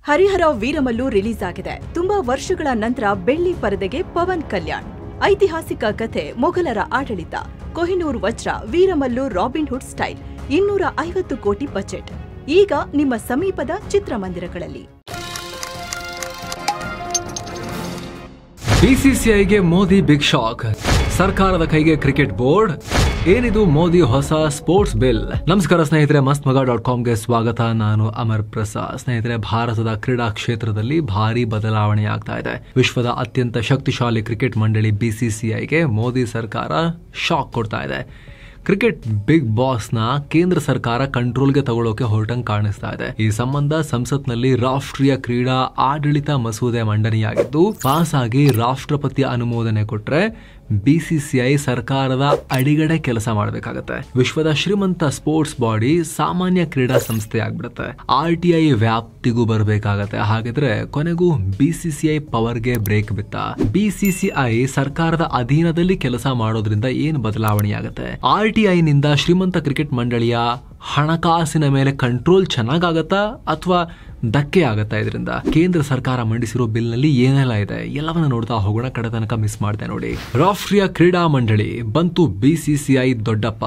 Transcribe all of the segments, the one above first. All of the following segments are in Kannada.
ಹರಿಹರ ವೀರಮಲ್ಲು ರಿಲೀಸ್ ಆಗಿದೆ. ತುಂಬಾ ವರ್ಷಗಳ ನಂತರ ಬೆಳ್ಳಿ ಪರದೆಗೆ ಪವನ್ ಕಲ್ಯಾಣ್. ಐತಿಹಾಸಿಕ ಕಥೆ, ಮೊಘಲರ ಆಡಳಿತ, ಕೊಹಿನೂರ್ ವಜ್ರ, ವೀರಮಲ್ಲು ರಾಬಿನ್ ಹುಡ್ ಸ್ಟೈಲ್, 250 ಕೋಟಿ ಬಜೆಟ್. ಈಗ ನಿಮ್ಮ ಸಮೀಪದ ಚಿತ್ರಮಂದಿರಗಳಲ್ಲಿ. ಬಿಸಿಸಿಐಗೆ ಮೋದಿ ಬಿಗ್ ಶಾಕ್. ಸರ್ಕಾರದ ಕೈಗೆ ಕ್ರಿಕೆಟ್ ಬೋರ್ಡ್. ಏನಿದು ಮೋದಿ ಹೊಸ ಸ್ಪೋರ್ಟ್ಸ್ ಬಿಲ್? ನಮಸ್ಕಾರ ಸ್ನೇಹಿತರೆ, mastmaga.comಗೆ ಸ್ವಾಗತ. ನಾನು ಅಮರ್ ಪ್ರಸಾದ್. ಸ್ನೇಹಿತರೆ, ಭಾರತದ ಕ್ರೀಡಾ ಕ್ಷೇತ್ರದಲ್ಲಿ ಭಾರಿ ಬದಲಾವಣೆ ಆಗ್ತಾ ಇದೆ. ವಿಶ್ವದ ಅತ್ಯಂತ ಶಕ್ತಿಶಾಲಿ ಕ್ರಿಕೆಟ್ ಮಂಡಳಿ ಬಿಸಿಸಿಐಗೆ ಮೋದಿ ಸರ್ಕಾರ ಶಾಕ್ ಕೊಡ್ತಾ ಇದೆ. ಕ್ರಿಕೆಟ್ ಬಿಗ್ ಬಾಸ್ ನ ಕೇಂದ್ರ ಸರ್ಕಾರ ಕಂಟ್ರೋಲ್ಗೆ ತಗೊಳ್ಳೋಕೆ ಹೊರಟಂಗೆ ಕಾಣಿಸ್ತಾ ಇದೆ. ಈ ಸಂಬಂಧ ಸಂಸತ್ನಲ್ಲಿ ರಾಷ್ಟ್ರೀಯ ಕ್ರೀಡಾ ಆಡಳಿತ ಮಸೂದೆ ಮಂಡನೆಯಾಗಿದ್ದು, ಪಾಸ್ ಆಗಿ ರಾಷ್ಟ್ರಪತಿ ಅನುಮೋದನೆ ಕೊಟ್ರೆ ಬಿಸಿಸಿಐ ಸರ್ಕಾರದ ಅಡಿಗಡೆ ಕೆಲಸ ಮಾಡಬೇಕಾಗತ್ತೆ. ವಿಶ್ವದ ಶ್ರೀಮಂತ ಸ್ಪೋರ್ಟ್ಸ್ ಬಾಡಿ ಸಾಮಾನ್ಯ ಕ್ರೀಡಾ ಸಂಸ್ಥೆ ಆಗ್ಬಿಡುತ್ತೆ. RTI ವ್ಯಾಪ್ತಿಗೂ ಬರಬೇಕಾಗತ್ತೆ. ಹಾಗಿದ್ರೆ ಕೊನೆಗೂ ಬಿಸಿಸಿಐ ಪವರ್ಗೆ ಬ್ರೇಕ್ ಬಿತ್ತ. ಬಿಸಿಸಿಐ ಸರ್ಕಾರದ ಅಧೀನದಲ್ಲಿ ಕೆಲಸ ಮಾಡೋದ್ರಿಂದ ಏನು ಬದಲಾವಣೆಯಾಗತ್ತೆ? RTI ನಿಂದ ಶ್ರೀಮಂತ ಕ್ರಿಕೆಟ್ ಮಂಡಳಿಯ ಹಣಕಾಸಿನ ಮೇಲೆ ಕಂಟ್ರೋಲ್ ಚೆನ್ನಾಗಾಗತ್ತಾ ಅಥವಾ ಧಕ್ಕೆ ಆಗತ್ತಾ? ಇದರಿಂದ ಕೇಂದ್ರ ಸರ್ಕಾರ ಮಂಡಿಸಿರೋ ಬಿಲ್ ನಲ್ಲಿ ಏನೆಲ್ಲ ಇದೆ ಎಲ್ಲವನ್ನ ನೋಡ್ತಾ ಹೋಗೋಣ. ಕಡೆ ತನಕ ಮಿಸ್ ಮಾಡಿದೆ ನೋಡಿ. ರಾಷ್ಟ್ರೀಯ ಕ್ರೀಡಾ ಮಂಡಳಿ ಬಂತು ಬಿಸಿಸಿಐ ದೊಡ್ಡಪ್ಪ.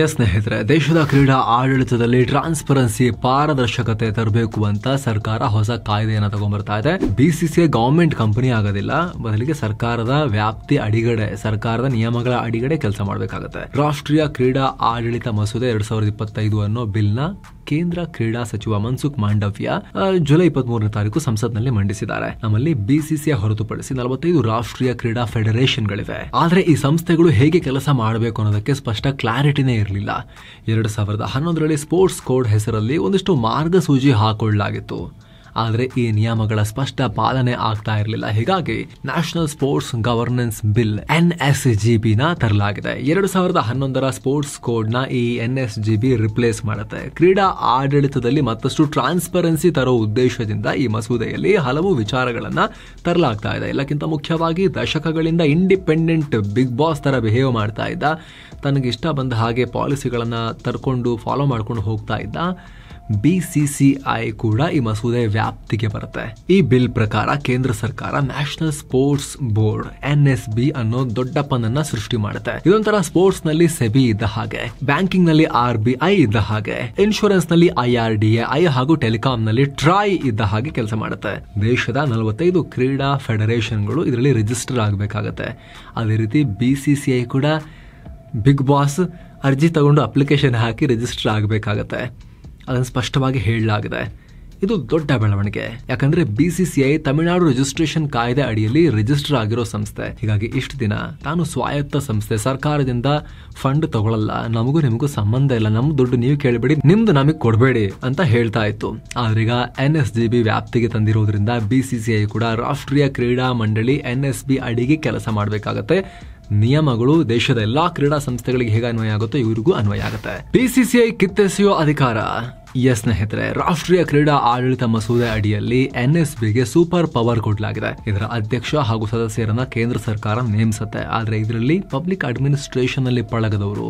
ಎಸ್ ಸ್ನೇಹಿತರೆ, ದೇಶದ ಕ್ರೀಡಾ ಆಡಳಿತದಲ್ಲಿ ಟ್ರಾನ್ಸ್ಪರೆನ್ಸಿ, ಪಾರದರ್ಶಕತೆ ತರಬೇಕು ಅಂತ ಸರ್ಕಾರ ಹೊಸ ಕಾಯ್ದೆಯನ್ನ ತಗೊಂಡ್ಬರ್ತಾ ಇದೆ. ಬಿಸಿಸಿಐ ಗವರ್ಮೆಂಟ್ ಕಂಪನಿ ಆಗೋದಿಲ್ಲ, ಬದಲಿಗೆ ಸರ್ಕಾರದ ವ್ಯಾಪ್ತಿ ಅಡಿಗಡೆ, ಸರ್ಕಾರದ ನಿಯಮಗಳ ಅಡಿಗಡೆ ಕೆಲಸ ಮಾಡಬೇಕಾಗುತ್ತೆ. ರಾಷ್ಟ್ರೀಯ ಕ್ರೀಡಾ ಆಡಳಿತ ಮಸೂದೆ 2025 ಅನ್ನೋ ಬಿಲ್ ನ ಕೇಂದ್ರ ಕ್ರೀಡಾ ಸಚಿವ ಮನ್ಸುಖ್ ಮಾಂಡವ್ಯ ಜುಲೈ 23ನೇ ತಾರೀಕು ಸಂಸತ್ನಲ್ಲಿ ಮಂಡಿಸಿದ್ದಾರೆ. ನಮ್ಮಲ್ಲಿ ಬಿಸಿಸಿಐ ಹೊರತುಪಡಿಸಿ 45 ರಾಷ್ಟ್ರೀಯ ಕ್ರೀಡಾ ಫೆಡರೇಷನ್ಗಳಿವೆ. ಆದ್ರೆ ಈ ಸಂಸ್ಥೆಗಳು ಹೇಗೆ ಕೆಲಸ ಮಾಡಬೇಕು ಅನ್ನೋದಕ್ಕೆ ಸ್ಪಷ್ಟ ಕ್ಲಾರಿಟಿನೇ ಇರಲಿಲ್ಲ. 2011ರಲ್ಲಿ ಸ್ಪೋರ್ಟ್ಸ್ ಕೋಡ್ ಹೆಸರಲ್ಲಿ ಒಂದಿಷ್ಟು ಮಾರ್ಗಸೂಚಿ ಹಾಕೊಳ್ಳಲಾಗಿತ್ತು. ಆದರೆ ಈ ನಿಯಮಗಳ ಸ್ಪಷ್ಟ ಪಾಲನೆ ಆಗ್ತಾ ಇರಲಿಲ್ಲ. ಹೀಗಾಗಿ national sports governance bill NSGB ನ ತರಲಾಗಿದೆ. 2011ರ ಸ್ಪೋರ್ಟ್ಸ್ ಕೋಡ್ ನ ಈ NSGB ರಿಪ್ಲೇಸ್ ಮಾಡುತ್ತೆ. ಕ್ರೀಡಾ ಆಡಳಿತದಲ್ಲಿ ಮತ್ತಷ್ಟು ಟ್ರಾನ್ಸ್ಪರೆನ್ಸಿ ತರೋ ಉದ್ದೇಶದಿಂದ ಈ ಮಸೂದೆಯಲ್ಲಿ ಹಲವು ವಿಚಾರಗಳನ್ನ ತರಲಾಗ್ತಾ ಇದೆ. ಎಲ್ಲಕ್ಕಿಂತ ಮುಖ್ಯವಾಗಿ ದಶಕಗಳಿಂದ ಇಂಡಿಪೆಂಡೆಂಟ್ ಬಿಗ್ ಬಾಸ್ ತರ ಬಿಹೇವ್ ಮಾಡ್ತಾ ಇದ್ದ, ತನಗಿಷ್ಟ ಬಂದ ಹಾಗೆ ಪಾಲಿಸಿಗಳನ್ನ ತರ್ಕೊಂಡು ಫಾಲೋ ಮಾಡ್ಕೊಂಡು ಹೋಗ್ತಾ ಇದ್ದ ಬಿಸಿಸಿಐ ಕೂಡ ಈ ಮಸೂದೆ ವ್ಯಾಪ್ತಿಗೆ ಬರುತ್ತೆ. ಈ ಬಿಲ್ ಪ್ರಕಾರ ಕೇಂದ್ರ ಸರ್ಕಾರ ನ್ಯಾಷನಲ್ ಸ್ಪೋರ್ಟ್ಸ್ ಬೋರ್ಡ್ NSB ಅನ್ನೋ ದೊಡ್ಡಪ್ಪನನ್ನ ಸೃಷ್ಟಿ ಮಾಡುತ್ತೆ. ಇದೊಂಥರ ಸ್ಪೋರ್ಟ್ಸ್ ನಲ್ಲಿ ಸೆಬಿ ಇದ್ದ ಹಾಗೆ, ಬ್ಯಾಂಕಿಂಗ್ ನಲ್ಲಿ RBI ಇದ್ದ ಹಾಗೆ, ಇನ್ಶೂರೆನ್ಸ್ ನಲ್ಲಿ IRDAI ಹಾಗೂ ಟೆಲಿಕಾಂ ನಲ್ಲಿ TRAI ಇದ್ದ ಹಾಗೆ ಕೆಲಸ ಮಾಡುತ್ತೆ. ದೇಶದ 45 ಕ್ರೀಡಾ ಫೆಡರೇಷನ್ಗಳು ಇದರಲ್ಲಿ ರಿಜಿಸ್ಟರ್ ಆಗಬೇಕಾಗತ್ತೆ. ಅದೇ ರೀತಿ ಬಿಸಿಸಿಐ ಕೂಡ ಬಿಗ್ ಬಾಸ್ ಅರ್ಜಿ ತಗೊಂಡು ಅಪ್ಲಿಕೇಶನ್ ಹಾಕಿ ರಿಜಿಸ್ಟರ್ ಆಗಬೇಕಾಗತ್ತೆ. ಅದನ್ನು ಸ್ಪಷ್ಟವಾಗಿ ಹೇಳಲಾಗಿದೆ. ಇದು ದೊಡ್ಡ ಬೆಳವಣಿಗೆ. ಯಾಕಂದ್ರೆ ಬಿಸಿಸಿಐ ತಮಿಳುನಾಡು ರಿಜಿಸ್ಟ್ರೇಷನ್ ಕಾಯ್ದೆ ಅಡಿಯಲ್ಲಿ ರಿಜಿಸ್ಟರ್ ಆಗಿರೋ ಸಂಸ್ಥೆ. ಹೀಗಾಗಿ ಇಷ್ಟು ದಿನ ತಾನು ಸ್ವಾಯತ್ತ ಸಂಸ್ಥೆ, ಸರ್ಕಾರದಿಂದ ಫಂಡ್ ತಗೊಳ್ಳಲ್ಲ, ನಮಗೂ ನಿಮಗೂ ಸಂಬಂಧ ಇಲ್ಲ, ನಮ್ ದುಡ್ಡು ನೀವು ಕೇಳಬೇಡಿ, ನಿಮ್ದು ನಮಗ್ ಕೊಡಬೇಡಿ ಅಂತ ಹೇಳ್ತಾ ಇತ್ತು. ಆದ್ರೀಗ NSGB ವ್ಯಾಪ್ತಿಗೆ ತಂದಿರೋದ್ರಿಂದ ಬಿಸಿಸಿಐ ಕೂಡ ರಾಷ್ಟ್ರೀಯ ಕ್ರೀಡಾ ಮಂಡಳಿ NSB ಅಡಿಗೆ ಕೆಲಸ ಮಾಡಬೇಕಾಗತ್ತೆ. ನಿಯಮಗಳು ದೇಶದ ಎಲ್ಲಾ ಕ್ರೀಡಾ ಸಂಸ್ಥೆಗಳಿಗೆ ಹೇಗೆ ಅನ್ವಯ ಆಗುತ್ತೋ ಇವರಿಗೂ ಅನ್ವಯ ಆಗುತ್ತೆ. ಬಿಸಿಸಿಐ ಕಿತ್ತೆಸೆಯೋ ಅಧಿಕಾರ. ಎಸ್ ಸ್ನೇಹಿತರೆ, ರಾಷ್ಟ್ರೀಯ ಕ್ರೀಡಾ ಆಡಳಿತ ಮಸೂದೆ ಅಡಿಯಲ್ಲಿ NSBಗೆ ಸೂಪರ್ ಪವರ್ ಕೊಡಲಾಗಿದೆ. ಇದರ ಅಧ್ಯಕ್ಷ ಹಾಗೂ ಸದಸ್ಯರನ್ನ ಕೇಂದ್ರ ಸರ್ಕಾರ ನೇಮಿಸುತ್ತೆ. ಆದ್ರೆ ಇದರಲ್ಲಿ ಪಬ್ಲಿಕ್ ಅಡ್ಮಿನಿಸ್ಟ್ರೇಷನ್ ನಲ್ಲಿ ಪಳಗದವರು,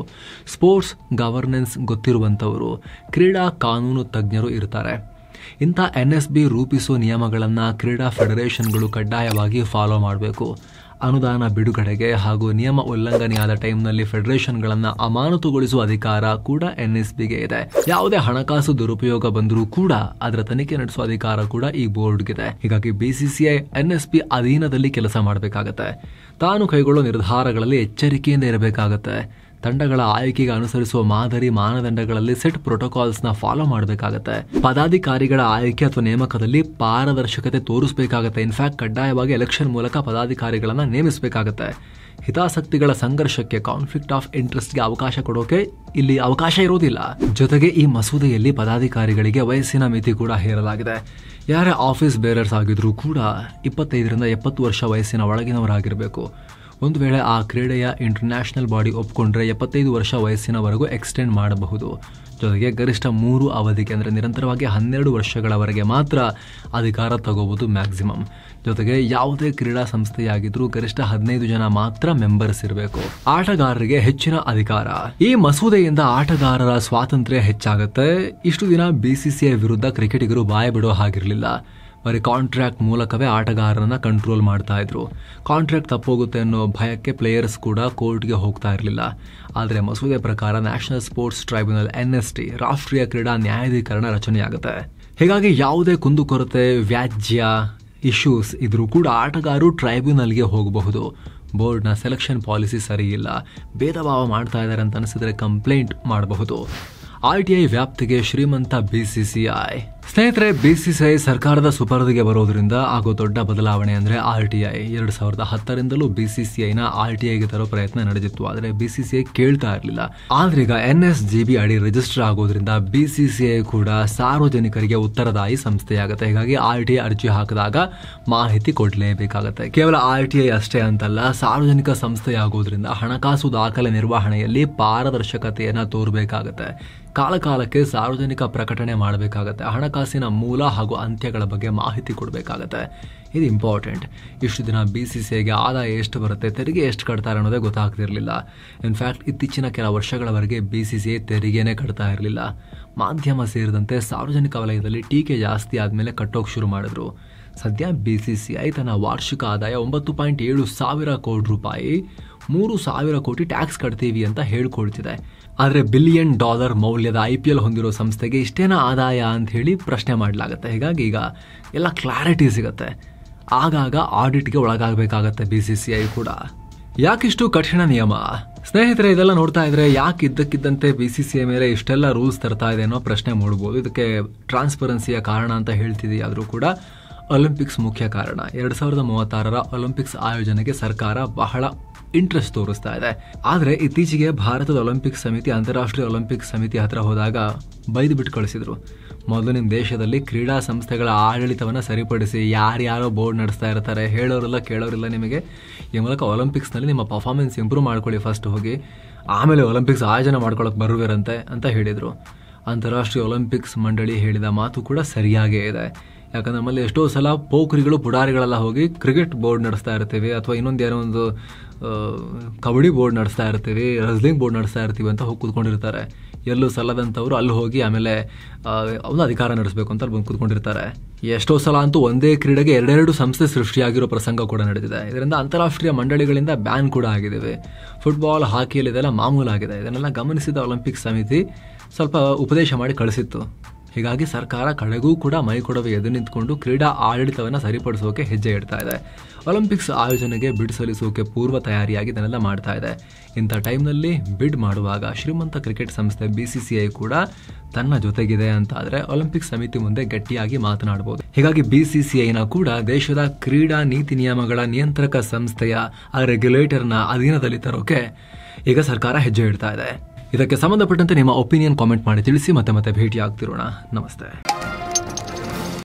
ಸ್ಪೋರ್ಟ್ಸ್ ಗವರ್ನೆನ್ಸ್ ಗೊತ್ತಿರುವಂತವರು, ಕ್ರೀಡಾ ಕಾನೂನು ತಜ್ಞರು ಇರ್ತಾರೆ. ಇಂಥ NSB ರೂಪಿಸುವ ನಿಯಮಗಳನ್ನ ಕ್ರೀಡಾ ಫೆಡರೇಷನ್ಗಳು ಕಡ್ಡಾಯವಾಗಿ ಫಾಲೋ ಮಾಡಬೇಕು. ಅನುದಾನ ಬಿಡುಗಡೆಗೆ ಹಾಗೂ ನಿಯಮ ಉಲ್ಲಂಘನೆಯಾದ ಟೈಮ್ನಲ್ಲಿ ಫೆಡರೇಷನ್ಗಳನ್ನ ಅಮಾನತುಗೊಳಿಸುವ ಅಧಿಕಾರ ಕೂಡ NSBಗೆ ಇದೆ. ಯಾವುದೇ ಹಣಕಾಸು ದುರುಪಯೋಗ ಬಂದರೂ ಕೂಡ ಅದರ ತನಿಖೆ ನಡೆಸುವ ಅಧಿಕಾರ ಕೂಡ ಈ ಬೋರ್ಡ್ಗಿದೆ. ಹೀಗಾಗಿ ಬಿಸಿಸಿಐ NSB ಅಧೀನದಲ್ಲಿ ಕೆಲಸ ಮಾಡಬೇಕಾಗತ್ತೆ. ತಾನು ಕೈಗೊಳ್ಳೋ ನಿರ್ಧಾರಗಳಲ್ಲಿ ಎಚ್ಚರಿಕೆಯಿಂದ ಇರಬೇಕಾಗತ್ತೆ. ತಂಡಗಳ ಆಯ್ಕೆಗೆ ಅನುಸರಿಸುವ ಮಾದರಿ ಮಾನದಂಡಗಳಲ್ಲಿ ಸೆಟ್ ಪ್ರೋಟೋಕಾಲ್ಸ್ ನ ಫಾಲೋ ಮಾಡಬೇಕಾಗತ್ತೆ. ಪದಾಧಿಕಾರಿಗಳ ಆಯ್ಕೆ ಅಥವಾ ನೇಮಕದಲ್ಲಿ ಪಾರದರ್ಶಕತೆ ತೋರಿಸಬೇಕಾಗತ್ತೆ. ಇನ್ಫ್ಯಾಕ್ಟ್ ಕಡ್ಡಾಯವಾಗಿ ಎಲೆಕ್ಷನ್ ಮೂಲಕ ಪದಾಧಿಕಾರಿಗಳನ್ನ ನೇಮಿಸಬೇಕಾಗತ್ತೆ. ಹಿತಾಸಕ್ತಿಗಳ ಸಂಘರ್ಷಕ್ಕೆ, ಕಾನ್ಫ್ಲಿಕ್ಟ್ ಆಫ್ ಇಂಟ್ರೆಸ್ಟ್ಗೆ ಅವಕಾಶ ಕೊಡೋಕೆ ಇಲ್ಲಿ ಅವಕಾಶ ಇರೋದಿಲ್ಲ. ಜೊತೆಗೆ ಈ ಮಸೂದೆಯಲ್ಲಿ ಪದಾಧಿಕಾರಿಗಳಿಗೆ ವಯಸ್ಸಿನ ಮಿತಿ ಕೂಡ ಹೇರಲಾಗಿದೆ. ಯಾರೇ ಆಫೀಸ್ ಬೇರರ್ಸ್ ಆಗಿದ್ರೂ ಕೂಡ 25ರಿಂದ 70 ವರ್ಷ ವಯಸ್ಸಿನ ಒಳಗಿನವರಾಗಿರಬೇಕು. ಒಂದು ವೇಳೆ ಆ ಕ್ರೀಡೆಯ ಇಂಟರ್ನ್ಯಾಷನಲ್ ಬಾಡಿ ಒಪ್ಪಿಕೊಂಡ್ರೆ 75 ವರ್ಷ ವಯಸ್ಸಿನವರೆಗೂ ಎಕ್ಸ್ಟೆಂಡ್ ಮಾಡಬಹುದು. ಜೊತೆಗೆ ಗರಿಷ್ಠ 3 ಅವಧಿಗೆ ಅಂದರೆ ನಿರಂತರವಾಗಿ 12 ವರ್ಷಗಳವರೆಗೆ ಮಾತ್ರ ಅಧಿಕಾರ ತಗೋಬಹುದು ಮ್ಯಾಕ್ಸಿಮಮ್. ಜೊತೆಗೆ ಯಾವುದೇ ಕ್ರೀಡಾ ಸಂಸ್ಥೆಯಾಗಿದ್ರೂ ಗರಿಷ್ಠ 15 ಜನ ಮಾತ್ರ ಮೆಂಬರ್ಸ್ ಇರಬೇಕು. ಆಟಗಾರರಿಗೆ ಹೆಚ್ಚಿನ ಅಧಿಕಾರ. ಈ ಮಸೂದೆಯಿಂದ ಆಟಗಾರರ ಸ್ವಾತಂತ್ರ್ಯ ಹೆಚ್ಚಾಗುತ್ತೆ. ಇಷ್ಟು ದಿನ BCCI ವಿರುದ್ಧ ಕ್ರಿಕೆಟಿಗರು ಬಾಯ ಬಿಡೋ ಹಾಗಿರಲಿಲ್ಲ. ಬರೀ ಕಾಂಟ್ರಾಕ್ಟ್ ಮೂಲಕವೇ ಆಟಗಾರರನ್ನ ಕಂಟ್ರೋಲ್ ಮಾಡ್ತಾ ಇದ್ರು. ಕಾಂಟ್ರಾಕ್ಟ್ ತಪ್ಪೋಗುತ್ತೆ ಅನ್ನೋ ಭಯಕ್ಕೆ ಪ್ಲೇಯರ್ಸ್ ಕೂಡ ಕೋರ್ಟ್ಗೆ ಹೋಗ್ತಾ ಇರಲಿಲ್ಲ. ಆದರೆ ಮಸೂದೆ ಪ್ರಕಾರ ನ್ಯಾಷನಲ್ ಸ್ಪೋರ್ಟ್ಸ್ ಟ್ರೈಬ್ಯುನಲ್ NST ರಾಷ್ಟ್ರೀಯ ಕ್ರೀಡಾ ನ್ಯಾಯಾಧೀಕರಣ ರಚನೆಯಾಗುತ್ತೆ. ಹೀಗಾಗಿ ಯಾವುದೇ ಕುಂದುಕೊರತೆ, ವ್ಯಾಜ್ಯ, ಇಶ್ಯೂಸ್ ಇದ್ರೂ ಕೂಡ ಆಟಗಾರರು ಟ್ರೈಬ್ಯುನಲ್ಗೆ ಹೋಗಬಹುದು. ಬೋರ್ಡ್ನ ಸೆಲೆಕ್ಷನ್ ಪಾಲಿಸಿ ಸರಿ ಇಲ್ಲ, ಭೇದ ಭಾವ ಮಾಡ್ತಾ ಇದ್ದಾರೆ ಅಂತ ಅನಿಸಿದ್ರೆ ಕಂಪ್ಲೇಂಟ್ ಮಾಡಬಹುದು. RTI ವ್ಯಾಪ್ತಿಗೆ ಶ್ರೀಮಂತ BCCI. ಸ್ನೇಹಿತರೆ, BCCI ಸರ್ಕಾರದ ಸುಪರ್ದಿಗೆ ಬರೋದ್ರಿಂದ ಆಗೋ ದೊಡ್ಡ ಬದಲಾವಣೆ ಅಂದ್ರೆ RTI. 2010ರಿಂದಲೂ BCCIನ RTIಗೆ ತರೋ ಪ್ರಯತ್ನ ನಡೆದಿತ್ತು, ಆದರೆ BCCI ಕೇಳ್ತಾ ಇರಲಿಲ್ಲ. ಆದ್ರೆ ಈಗ NSGB ಅಡಿ ರಿಜಿಸ್ಟರ್ ಆಗೋದ್ರಿಂದ BCCI ಕೂಡ ಸಾರ್ವಜನಿಕರಿಗೆ ಉತ್ತರದಾಯಿ ಸಂಸ್ಥೆಯಾಗುತ್ತೆ. ಹೀಗಾಗಿ RTI ಅರ್ಜಿ ಹಾಕಿದಾಗ ಮಾಹಿತಿ ಕೊಡಲೇಬೇಕಾಗತ್ತೆ. ಕೇವಲ RTI ಅಷ್ಟೇ ಅಂತಲ್ಲ, ಸಾರ್ವಜನಿಕ ಸಂಸ್ಥೆಯಾಗೋದ್ರಿಂದ ಹಣಕಾಸು ದಾಖಲೆ ನಿರ್ವಹಣೆಯಲ್ಲಿ ಪಾರದರ್ಶಕತೆಯನ್ನ ತೋರಬೇಕಾಗತ್ತೆ. ಕಾಲಕಾಲಕ್ಕೆ ಸಾರ್ವಜನಿಕ ಪ್ರಕಟಣೆ ಮಾಡಬೇಕಾಗತ್ತೆ. ಹಣಕಾಸಿನ ಮೂಲ ಹಾಗೂ ಅಂತ್ಯಗಳ ಬಗ್ಗೆ ಮಾಹಿತಿ ಕೊಡಬೇಕಾಗತ್ತೆ. ಇದು ಇಂಪಾರ್ಟೆಂಟ್. ಇಷ್ಟು ದಿನ BCCIಗೆ ಆದಾಯ ಎಷ್ಟು ಬರುತ್ತೆ, ತೆರಿಗೆ ಎಷ್ಟು ಕಟ್ತಾರೆ ಅನ್ನೋದೇ ಗೊತ್ತಾಗ್ತಿರ್ಲಿಲ್ಲ. ಇನ್ಫ್ಯಾಕ್ಟ್ ಇತ್ತೀಚಿನ ಕೆಲ ವರ್ಷಗಳವರೆಗೆ BCCI ತೆರಿಗೆನೇ ಕಟ್ತಾ ಇರಲಿಲ್ಲ. ಮಾಧ್ಯಮ ಸೇರಿದಂತೆ ಸಾರ್ವಜನಿಕ ವಲಯದಲ್ಲಿ ಟೀಕೆ ಜಾಸ್ತಿ ಆದಮೇಲೆ ಕಟ್ಟೋಕೆ ಶುರು ಮಾಡಿದ್ರು. ಸದ್ಯ BCCI ತನ್ನ ವಾರ್ಷಿಕ ಆದಾಯ 9.7 ಸಾವಿರ ಕೋಟಿ ರೂಪಾಯಿ, 3,000 ಕೋಟಿ ಟ್ಯಾಕ್ಸ್ ಕಟ್ತೀವಿ ಅಂತ ಹೇಳ್ಕೊಳ್ತಿದೆ. ಆದರೆ $1 ಬಿಲಿಯನ್ ಮೌಲ್ಯದ IPL ಹೊಂದಿರೋ ಸಂಸ್ಥೆಗೆ ಇಷ್ಟೇನ ಆದಾಯ ಅಂತ ಹೇಳಿ ಪ್ರಶ್ನೆ ಮಾಡಲಾಗುತ್ತೆ. ಹೀಗಾಗಿ ಈಗ ಎಲ್ಲ ಕ್ಲಾರಿಟಿ ಸಿಗುತ್ತೆ. ಆಗಾಗ ಆಡಿಟ್ಗೆ ಒಳಗಾಗಬೇಕಾಗತ್ತೆ BCCI ಕೂಡ. ಯಾಕಿಷ್ಟು ಕಠಿಣ ನಿಯಮ? ಸ್ನೇಹಿತರೆ, ಇದೆಲ್ಲ ನೋಡ್ತಾ ಇದ್ರೆ ಯಾಕೆ ಇದ್ದಕ್ಕಿದ್ದಂತೆ BCCI ಮೇಲೆ ಇಷ್ಟೆಲ್ಲ ರೂಲ್ಸ್ ತರ್ತಾ ಇದೆ ಅನ್ನೋ ಪ್ರಶ್ನೆ ಮೂಡಬಹುದು. ಇದಕ್ಕೆ ಟ್ರಾನ್ಸ್ಪರೆನ್ಸಿಯ ಕಾರಣ ಅಂತ ಹೇಳ್ತಿದೆಯಾದರೂ ಕೂಡ ಒಲಿಂಪಿಕ್ಸ್ ಮುಖ್ಯ ಕಾರಣ. 2036ರ ಒಲಿಂಪಿಕ್ಸ್ ಆಯೋಜನೆಗೆ ಸರ್ಕಾರ ಬಹಳ ಇಂಟ್ರೆಸ್ಟ್ ತೋರಿಸ್ತಾ ಇದೆ. ಆದರೆ ಇತ್ತೀಚೆಗೆ ಭಾರತದ ಒಲಿಂಪಿಕ್ಸ್ ಸಮಿತಿ ಅಂತಾರಾಷ್ಟ್ರೀಯ ಒಲಿಂಪಿಕ್ಸ್ ಸಮಿತಿ ಹತ್ರ ಹೋದಾಗ ಬೈದು ಬಿಟ್ಟು ಕಳಿಸಿದ್ರು. ಮೊದಲು ನಿಮ್ಮ ದೇಶದಲ್ಲಿ ಕ್ರೀಡಾ ಸಂಸ್ಥೆಗಳ ಆಡಳಿತವನ್ನು ಸರಿಪಡಿಸಿ, ಯಾರ್ಯಾರೋ ಬೋರ್ಡ್ ನಡೆಸ್ತಾ ಇರ್ತಾರೆ, ಹೇಳೋರಿಲ್ಲ ಕೇಳೋರಿಲ್ಲ ನಿಮಗೆ. ಈ ಮೂಲಕ ಒಲಿಂಪಿಕ್ಸ್ನಲ್ಲಿ ನಿಮ್ಮ ಪರ್ಫಾರ್ಮೆನ್ಸ್ ಇಂಪ್ರೂವ್ ಮಾಡ್ಕೊಳ್ಳಿ ಫಸ್ಟ್ ಹೋಗಿ, ಆಮೇಲೆ ಒಲಿಂಪಿಕ್ಸ್ ಆಯೋಜನೆ ಮಾಡ್ಕೊಳ್ಳೋಕೆ ಬರುವಿರಂತೆ ಅಂತ ಹೇಳಿದರು. ಅಂತಾರಾಷ್ಟ್ರೀಯ ಒಲಿಂಪಿಕ್ಸ್ ಮಂಡಳಿ ಹೇಳಿದ ಮಾತು ಕೂಡ ಸರಿಯಾಗೇ ಇದೆ. ಯಾಕಂದ್ರೆ ನಮ್ಮಲ್ಲಿ ಎಷ್ಟೋ ಸಲ ಪೋಖ್ರಿಗಳು, ಪುಡಾರಿಗಳೆಲ್ಲ ಹೋಗಿ ಕ್ರಿಕೆಟ್ ಬೋರ್ಡ್ ನಡೆಸ್ತಾ ಇರ್ತೀವಿ, ಅಥವಾ ಇನ್ನೊಂದು ಒಂದು ಕಬಡ್ಡಿ ಬೋರ್ಡ್ ನಡೆಸ್ತಾ ಇರ್ತೀವಿ, ರೆಸ್ಲಿಂಗ್ ಬೋರ್ಡ್ ನಡೆಸ್ತಾ ಇರ್ತೀವಿ ಅಂತ ಹೋಗಿ ಕೂತ್ಕೊಂಡಿರ್ತಾರೆ. ಎಲ್ಲೂ ಸಲ್ಲದಂಥವ್ರು ಅಲ್ಲಿ ಹೋಗಿ ಆಮೇಲೆ ಒಂದು ಅಧಿಕಾರ ನಡೆಸಬೇಕು ಅಂತ ಅಲ್ಲಿ ಬಂದು ಕೂತ್ಕೊಂಡಿರ್ತಾರೆ. ಎಷ್ಟೋ ಸಲ ಅಂತೂ ಒಂದೇ ಕ್ರೀಡೆಗೆ 2 ಸಂಸ್ಥೆ ಸೃಷ್ಟಿಯಾಗಿರೋ ಪ್ರಸಂಗ ಕೂಡ ನಡೆದಿದೆ. ಇದರಿಂದ ಅಂತಾರಾಷ್ಟ್ರೀಯ ಮಂಡಳಿಗಳಿಂದ ಬ್ಯಾನ್ ಕೂಡ ಆಗಿದ್ದೇವೆ. ಫುಟ್ಬಾಲ್, ಹಾಕಿಯಲ್ಲಿ ಇದೆಲ್ಲ ಮಾಮೂಲಾಗಿದೆ. ಇದನ್ನೆಲ್ಲ ಗಮನಿಸಿದ ಒಲಿಂಪಿಕ್ ಸಮಿತಿ ಸ್ವಲ್ಪ ಉಪದೇಶ ಮಾಡಿ ಕಳಿಸಿತ್ತು. ಹೀಗಾಗಿ ಸರ್ಕಾರ ಕಡೆಗೂ ಕೂಡ ಮೈಕೊಡವೆ ಎದು ನಿಂತ್ಕೊಂಡು ಕ್ರೀಡಾ ಆಡಳಿತವನ್ನು ಸರಿಪಡಿಸೋಕೆ ಹೆಜ್ಜೆ ಇಡ್ತಾ ಇದೆ. ಒಲಿಂಪಿಕ್ಸ್ ಆಯೋಜನೆಗೆ ಬಿಡ್ ಸಲ್ಲಿಸೋಕೆ ಪೂರ್ವ ತಯಾರಿಯಾಗಿ ಇದನ್ನೆಲ್ಲ ಮಾಡ್ತಾ ಇದೆ. ಇಂಥ ಟೈಮ್ನಲ್ಲಿ ಬಿಡ್ ಮಾಡುವಾಗ ಶ್ರೀಮಂತ ಕ್ರಿಕೆಟ್ ಸಂಸ್ಥೆ BCCI ಕೂಡ ತನ್ನ ಜೊತೆಗಿದೆ ಅಂತ ಆದರೆ ಒಲಿಂಪಿಕ್ ಸಮಿತಿ ಮುಂದೆ ಗಟ್ಟಿಯಾಗಿ ಮಾತನಾಡಬಹುದು. ಹೀಗಾಗಿ BCCIನ ಕೂಡ ದೇಶದ ಕ್ರೀಡಾ ನೀತಿ ನಿಯಮಗಳ ನಿಯಂತ್ರಕ ಸಂಸ್ಥೆಯ ರೆಗ್ಯುಲೇಟರ್ನ ಅಧೀನದಲ್ಲಿ ತರೋಕೆ ಈಗ ಸರ್ಕಾರ ಹೆಜ್ಜೆ ಇಡ್ತಾ ಇದೆ. ಇದಕ್ಕೆ ಸಂಬಂಧಪಟ್ಟಂತೆ ನಿಮ್ಮ ಒಪಿನಿಯನ್ ಕಾಮೆಂಟ್ ಮಾಡಿ ತಿಳಿಸಿ. ಮತ್ತೆ ಭೇಟಿ ಆಗ್ತಿರೋಣ. ನಮಸ್ತೆ.